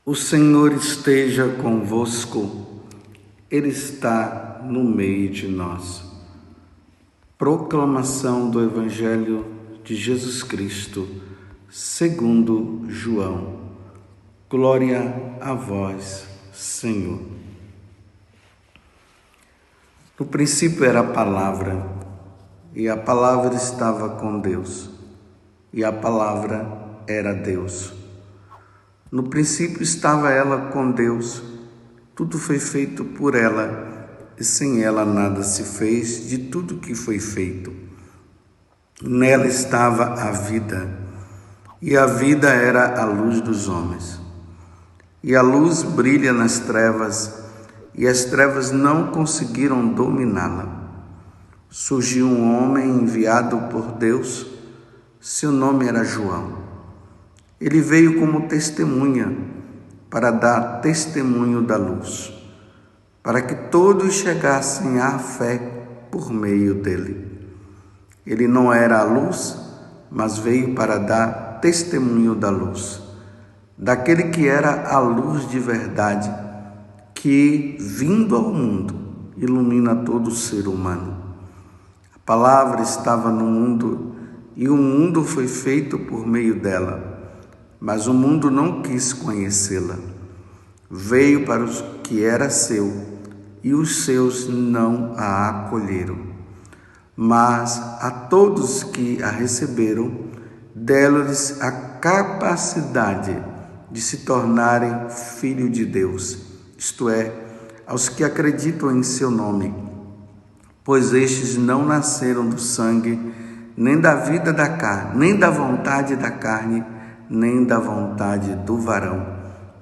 O Senhor esteja convosco, Ele está no meio de nós. Proclamação do Evangelho de Jesus Cristo, segundo João. Glória a vós, Senhor. No princípio era a palavra, e a palavra estava com Deus, e a palavra era Deus. No princípio estava ela com Deus, tudo foi feito por ela, e sem ela nada se fez de tudo que foi feito. Nela estava a vida, e a vida era a luz dos homens. E a luz brilha nas trevas, e as trevas não conseguiram dominá-la. Surgiu um homem enviado por Deus, seu nome era João. Ele veio como testemunha, para dar testemunho da luz, para que todos chegassem à fé por meio dele. Ele não era a luz, mas veio para dar testemunho da luz, daquele que era a luz de verdade, que, vindo ao mundo, ilumina todo ser humano. A palavra estava no mundo, e o mundo foi feito por meio dela, mas o mundo não quis conhecê-la. Veio para os que era seu, e os seus não a acolheram. Mas a todos que a receberam, deu-lhes a capacidade de se tornarem filhos de Deus, isto é, aos que acreditam em seu nome, pois estes não nasceram do sangue, nem da vida da carne, nem da vontade da carne, nem da vontade do varão,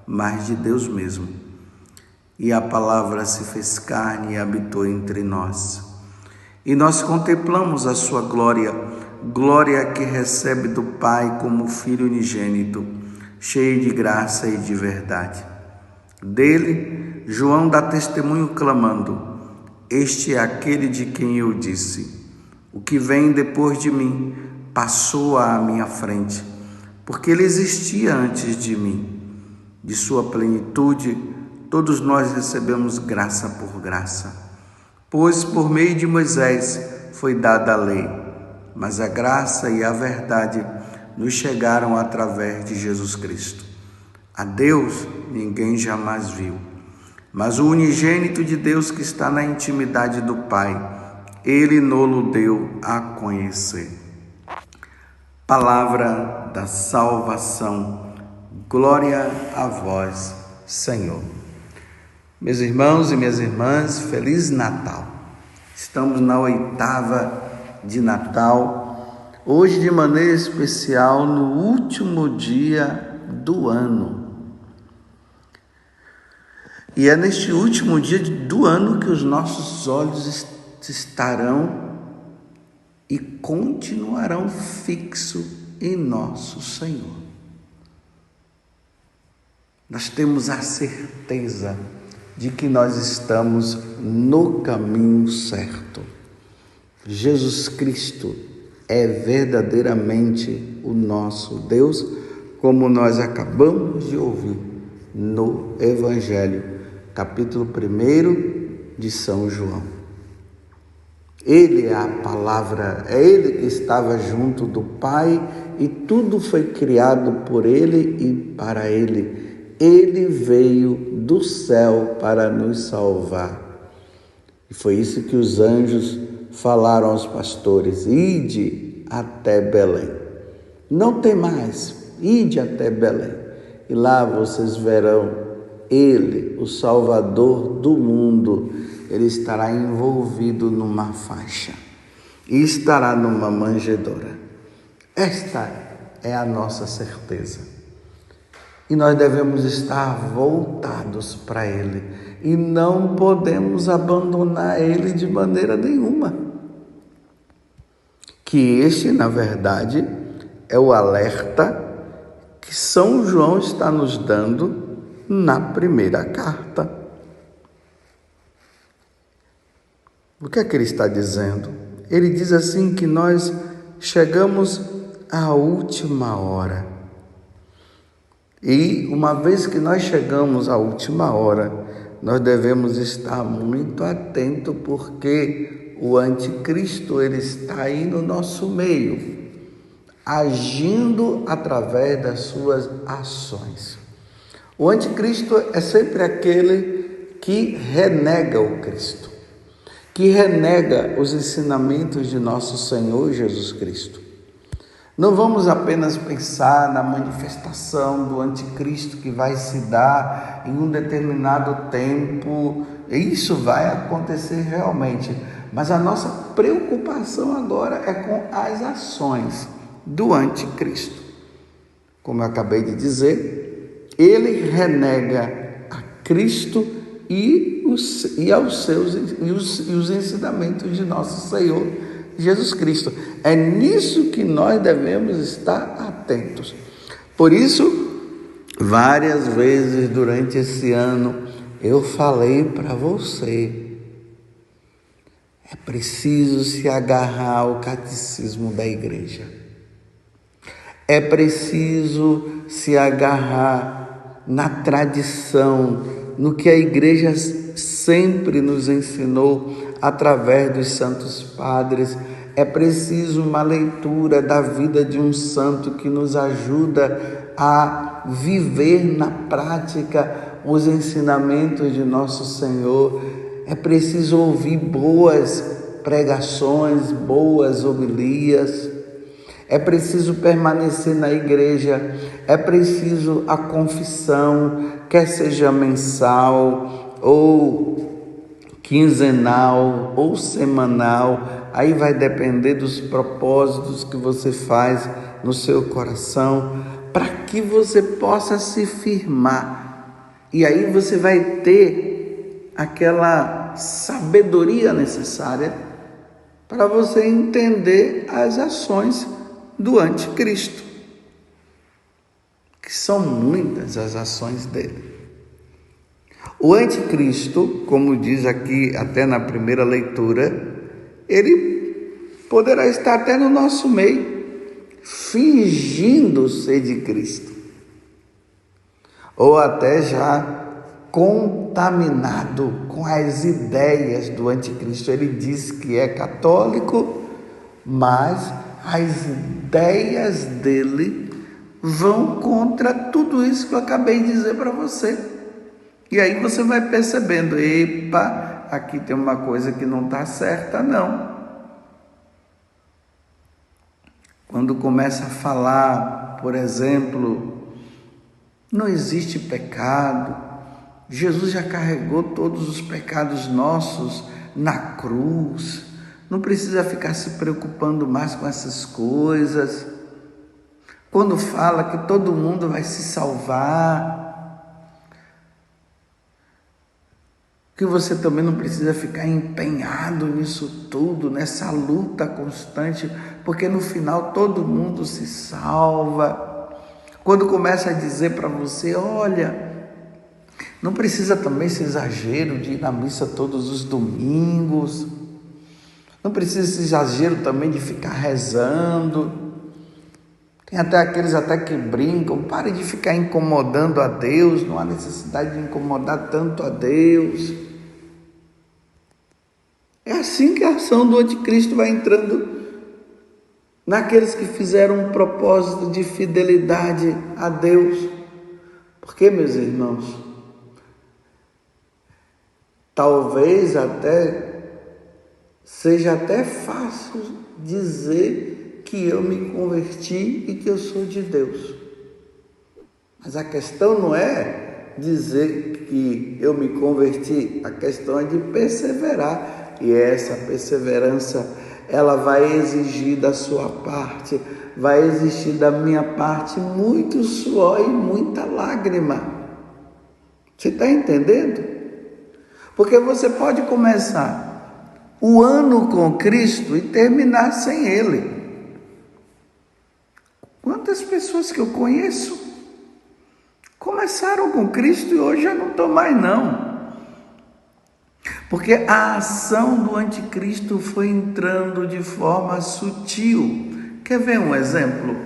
mas de Deus mesmo. E a palavra se fez carne e habitou entre nós. E nós contemplamos a sua glória, glória que recebe do Pai como Filho unigênito, cheio de graça e de verdade. Dele, João dá testemunho clamando: este é aquele de quem eu disse: o que vem depois de mim passou à minha frente, porque ele existia antes de mim. De sua plenitude, todos nós recebemos graça por graça. Pois por meio de Moisés foi dada a lei, mas a graça e a verdade nos chegaram através de Jesus Cristo. A Deus ninguém jamais viu, mas o unigênito de Deus que está na intimidade do Pai, ele nos deu a conhecer. Palavra da salvação, glória a vós, Senhor. Meus irmãos e minhas irmãs, Feliz Natal. Estamos na 8ª de Natal, hoje de maneira especial, no último dia do ano. E é neste último dia do ano que os nossos olhos estarão e continuarão fixos em nosso Senhor. Nós temos a certeza de que nós estamos no caminho certo. Jesus Cristo é verdadeiramente o nosso Deus, como nós acabamos de ouvir no Evangelho, capítulo 1 de São João. Ele é a palavra, é Ele que estava junto do Pai e tudo foi criado por Ele e para Ele. Ele veio do céu para nos salvar. E foi isso que os anjos falaram aos pastores: ide até Belém. Não tem mais, ide até Belém. E lá vocês verão Ele, o Salvador do mundo. Ele estará envolvido numa faixa e estará numa manjedoura. Esta é a nossa certeza. E nós devemos estar voltados para Ele e não podemos abandonar Ele de maneira nenhuma. Que este, na verdade, é o alerta que São João está nos dando na primeira carta. O que é que ele está dizendo? Ele diz assim que nós chegamos à última hora. E uma vez que nós chegamos à última hora, nós devemos estar muito atentos, porque o anticristo ele está aí no nosso meio, agindo através das suas ações. O anticristo é sempre aquele que renega o Cristo, que renega os ensinamentos de nosso Senhor Jesus Cristo. Não vamos apenas pensar na manifestação do anticristo que vai se dar em um determinado tempo. Isso vai acontecer realmente, mas a nossa preocupação agora é com as ações do anticristo. Como eu acabei de dizer, ele renega a Cristo e os ensinamentos de nosso Senhor Jesus Cristo. É nisso que nós devemos estar atentos. Por isso, várias vezes durante esse ano, eu falei para você, é preciso se agarrar ao catecismo da igreja. É preciso se agarrar na tradição, no que a igreja sempre nos ensinou através dos santos padres. É preciso uma leitura da vida de um santo que nos ajuda a viver na prática os ensinamentos de nosso Senhor. É preciso ouvir boas pregações, boas homilias. É preciso permanecer na igreja. É preciso a confissão, quer seja mensal ou quinzenal ou semanal, aí vai depender dos propósitos que você faz no seu coração, para que você possa se firmar. E aí você vai ter aquela sabedoria necessária para você entender as ações do anticristo, que são muitas as ações dele. O anticristo, como diz aqui até na primeira leitura, ele poderá estar até no nosso meio, fingindo ser de Cristo, ou até já contaminado com as ideias do anticristo. Ele diz que é católico, mas as ideias dele vão contra tudo isso que eu acabei de dizer para você. E aí você vai percebendo, epa, aqui tem uma coisa que não está certa, não. Quando começa a falar, por exemplo, não existe pecado, Jesus já carregou todos os pecados nossos na cruz, não precisa ficar se preocupando mais com essas coisas. Quando fala que todo mundo vai se salvar, que você também não precisa ficar empenhado nisso tudo, nessa luta constante, porque no final todo mundo se salva. Quando começa a dizer para você, olha, não precisa também esse exagero de ir na missa todos os domingos, não precisa esse exagero também de ficar rezando. Tem até aqueles que brincam, pare de ficar incomodando a Deus, não há necessidade de incomodar tanto a Deus. É assim que a ação do anticristo vai entrando naqueles que fizeram um propósito de fidelidade a Deus. Porque, meus irmãos, talvez seja até fácil dizer que eu me converti e que eu sou de Deus. Mas a questão não é dizer que eu me converti, a questão é de perseverar. E essa perseverança, ela vai exigir da sua parte, vai exigir da minha parte muito suor e muita lágrima. Você está entendendo? Porque você pode começar o ano com Cristo e terminar sem Ele. Quantas pessoas que eu conheço começaram com Cristo e hoje já não estão mais não. Porque a ação do anticristo foi entrando de forma sutil. Quer ver um exemplo?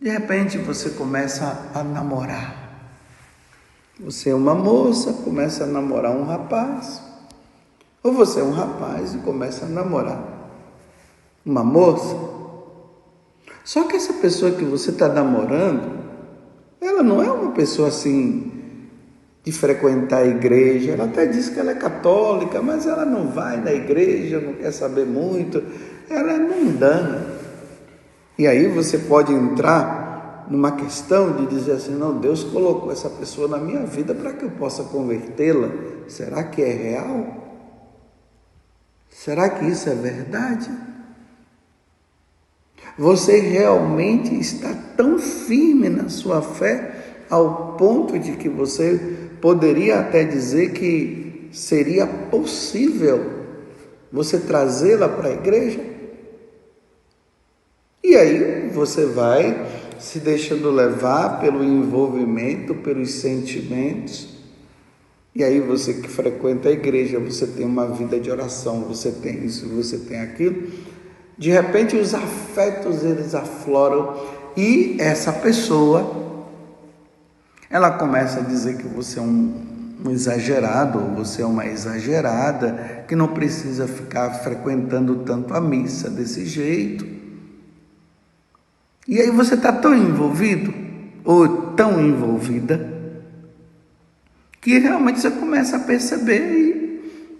De repente você começa a namorar. Você é uma moça, começa a namorar um rapaz. Ou você é um rapaz e começa a namorar uma moça. Só que essa pessoa que você está namorando, ela não é uma pessoa assim de frequentar a igreja. Ela até diz que ela é católica, mas ela não vai na igreja, não quer saber muito. Ela é mundana. E aí você pode entrar numa questão de dizer assim, não, Deus colocou essa pessoa na minha vida para que eu possa convertê-la. Será que é real? Será que isso é verdade? Você realmente está tão firme na sua fé ao ponto de que você poderia até dizer que seria possível você trazê-la para a igreja? E aí você vai se deixando levar pelo envolvimento, pelos sentimentos. E aí você que frequenta a igreja, você tem uma vida de oração, você tem isso, você tem aquilo. De repente os afetos, eles afloram e essa pessoa, ela começa a dizer que você é um exagerado, ou você é uma exagerada, que não precisa ficar frequentando tanto a missa desse jeito. E aí você está tão envolvido, ou tão envolvida, que realmente você começa a perceber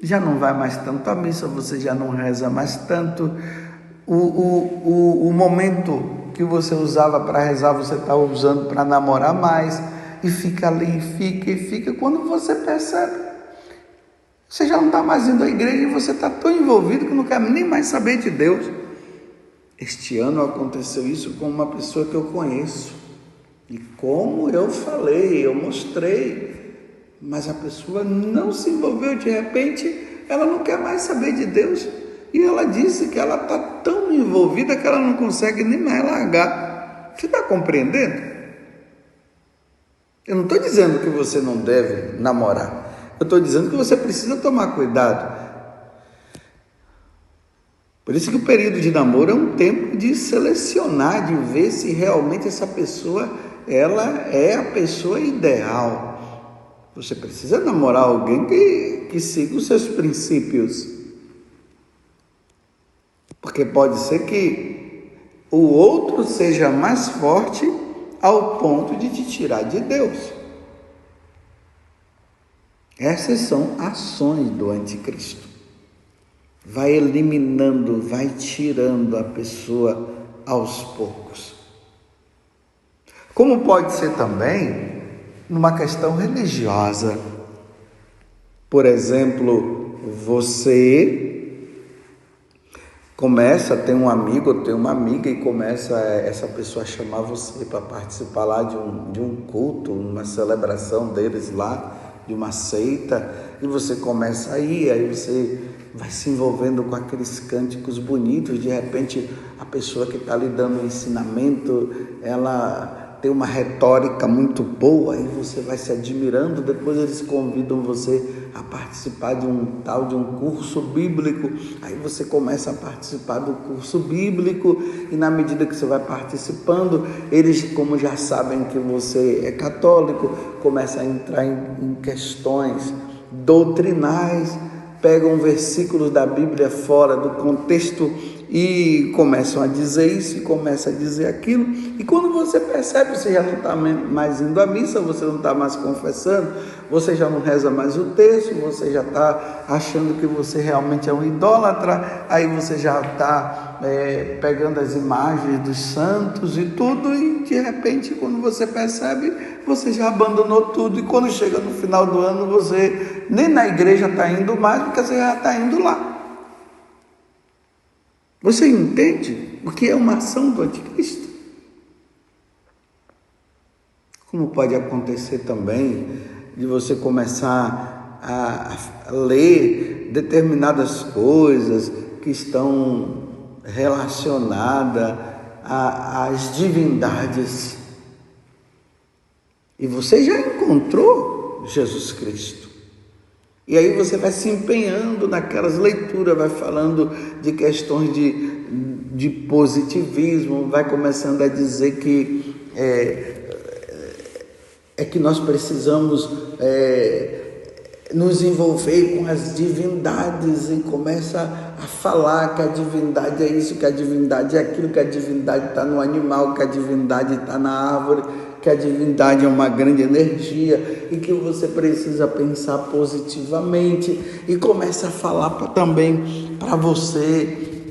e já não vai mais tanto à missa, você já não reza mais tanto. O momento que você usava para rezar, você está usando para namorar mais, e fica ali, e fica. Quando você percebe, você já não está mais indo à igreja e você está tão envolvido que não quer nem mais saber de Deus. Este ano aconteceu isso com uma pessoa que eu conheço. E como eu falei, eu mostrei, mas a pessoa não se envolveu. De repente, ela não quer mais saber de Deus. E ela disse que ela está tão envolvida que ela não consegue nem mais largar. Você está compreendendo? Eu não estou dizendo que você não deve namorar. Eu estou dizendo que você precisa tomar cuidado. Por isso que o período de namoro é um tempo de selecionar, de ver se realmente essa pessoa, ela é a pessoa ideal. Você precisa namorar alguém que siga os seus princípios. Porque pode ser que o outro seja mais forte ao ponto de te tirar de Deus. Essas são ações do anticristo. Vai eliminando, vai tirando a pessoa aos poucos. Como pode ser também numa questão religiosa. Por exemplo, você começa a ter um amigo ou ter uma amiga e começa essa pessoa a chamar você para participar lá de um culto, uma celebração deles lá, de uma seita, e você começa a ir, aí você vai se envolvendo com aqueles cânticos bonitos. De repente a pessoa que está lhe dando um ensinamento, ela tem uma retórica muito boa, e você vai se admirando. Depois eles convidam você a participar de um curso bíblico, aí você começa a participar do curso bíblico, e na medida que você vai participando, eles, como já sabem que você é católico, começam a entrar em questões doutrinais, pegam versículos da Bíblia fora do contexto e começam a dizer isso e começam a dizer aquilo. E quando você percebe, você já não está mais indo à missa, você não está mais confessando, você já não reza mais o texto, você já está achando que você realmente é um idólatra, aí você já está pegando as imagens dos santos e tudo, e de repente, quando você percebe, você já abandonou tudo, e quando chega no final do ano, você nem na igreja está indo mais, porque você já está indo lá. Você entende o que é uma ação do anticristo? Como pode acontecer também de você começar a ler determinadas coisas que estão relacionadas às divindades, e você já encontrou Jesus Cristo. E aí você vai se empenhando naquelas leituras, vai falando de questões de positivismo, vai começando a dizer que é que nós precisamos nos envolver com as divindades e começa a falar que a divindade é isso, que a divindade é aquilo, que a divindade está no animal, que a divindade está na árvore, que a divindade é uma grande energia e que você precisa pensar positivamente, e começa a falar também para você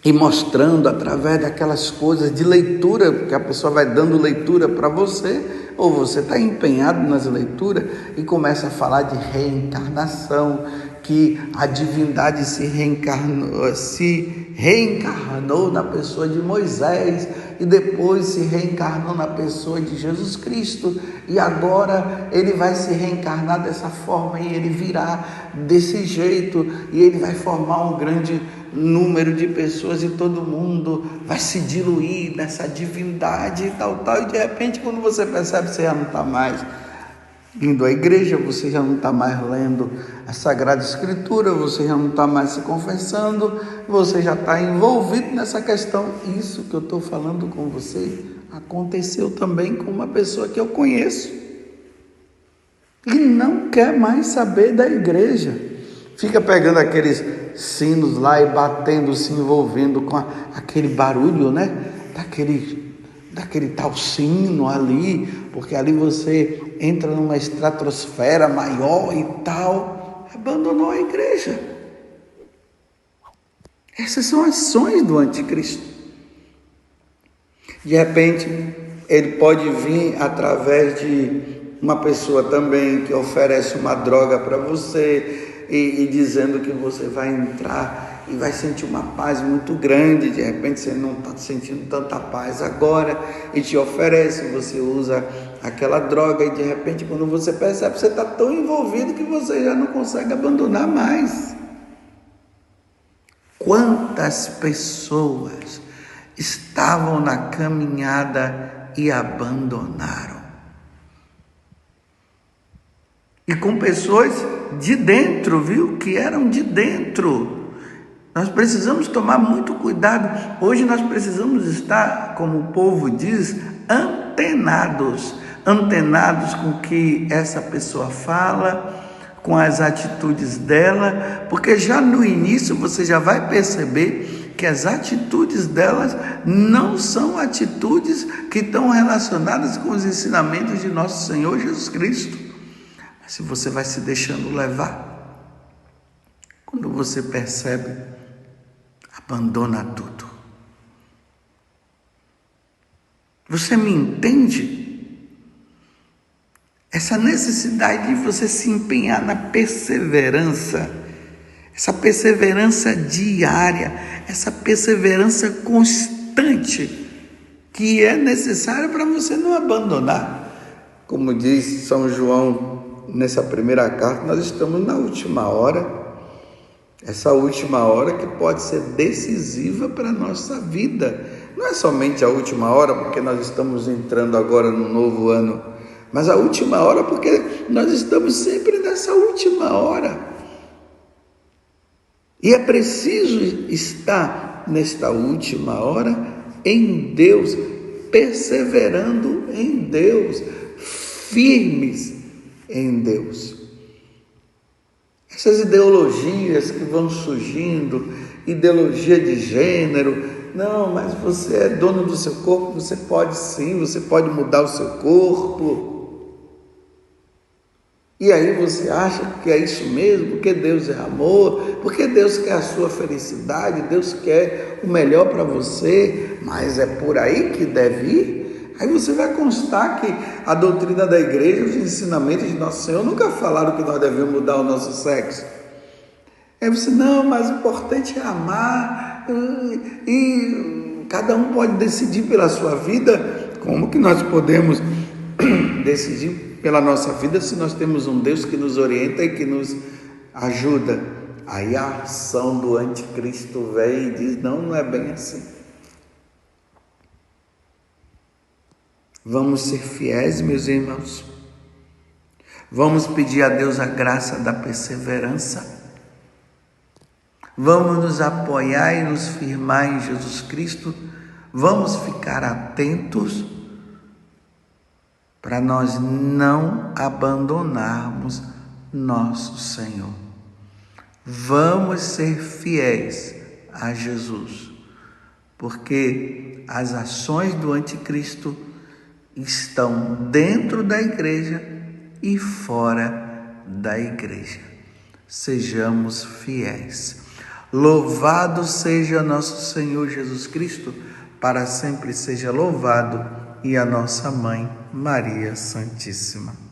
e mostrando através daquelas coisas de leitura, porque a pessoa vai dando leitura para você, ou você está empenhado nas leituras e começa a falar de reencarnação, que a divindade se reencarnou na pessoa de Moisés e depois se reencarnou na pessoa de Jesus Cristo, e agora ele vai se reencarnar dessa forma e ele virá desse jeito e ele vai formar um grande número de pessoas e todo mundo vai se diluir nessa divindade e tal, e de repente quando você percebe, você já não está mais indo à igreja, você já não está mais lendo a Sagrada Escritura, você já não está mais se confessando, você já está envolvido nessa questão. Isso que eu estou falando com você aconteceu também com uma pessoa que eu conheço e não quer mais saber da igreja, fica pegando aqueles sinos lá e batendo, se envolvendo com aquele barulho, né? Daquele tal sino ali, porque ali você entra numa estratosfera maior e tal, abandonou a igreja. Essas são ações do anticristo. De repente, ele pode vir através de uma pessoa também que oferece uma droga para você e dizendo que você vai entrar e vai sentir uma paz muito grande. De repente você não está sentindo tanta paz agora e te oferece, você usa aquela droga e de repente quando você percebe, você está tão envolvido que você já não consegue abandonar mais. Quantas pessoas estavam na caminhada e abandonaram? E com pessoas de dentro, viu? Que eram de dentro. Nós precisamos tomar muito cuidado. Hoje nós precisamos estar, como o povo diz, antenados com o que essa pessoa fala, com as atitudes dela, porque já no início você já vai perceber que as atitudes delas não são atitudes que estão relacionadas com os ensinamentos de nosso Senhor Jesus Cristo. Mas se você vai se deixando levar, quando você percebe, abandona tudo. Você me entende? Essa necessidade de você se empenhar na perseverança, essa perseverança diária, essa perseverança constante, que é necessária para você não abandonar. Como diz São João nessa primeira carta, nós estamos na última hora. Essa última hora que pode ser decisiva para a nossa vida. Não é somente a última hora, porque nós estamos entrando agora no novo ano, mas a última hora porque nós estamos sempre nessa última hora. E é preciso estar nesta última hora em Deus, perseverando em Deus, firmes em Deus. Essas ideologias que vão surgindo, ideologia de gênero, não, mas você é dono do seu corpo, você pode sim, você pode mudar o seu corpo. E aí você acha que é isso mesmo, porque Deus é amor, porque Deus quer a sua felicidade, Deus quer o melhor para você, mas é por aí que deve ir? Aí você vai constar que a doutrina da igreja, os ensinamentos de Nosso Senhor nunca falaram que nós devemos mudar o nosso sexo. Aí você, não, mas o importante é amar e cada um pode decidir pela sua vida. Como que nós podemos decidir pela nossa vida se nós temos um Deus que nos orienta e que nos ajuda? Aí a ação do anticristo vem e diz, não é bem assim. Vamos ser fiéis, meus irmãos. Vamos pedir a Deus a graça da perseverança. Vamos nos apoiar e nos firmar em Jesus Cristo. Vamos ficar atentos para nós não abandonarmos nosso Senhor. Vamos ser fiéis a Jesus, porque as ações do anticristo estão dentro da igreja e fora da igreja. Sejamos fiéis. Louvado seja nosso Senhor Jesus Cristo, para sempre seja louvado, e a nossa Mãe, Maria Santíssima.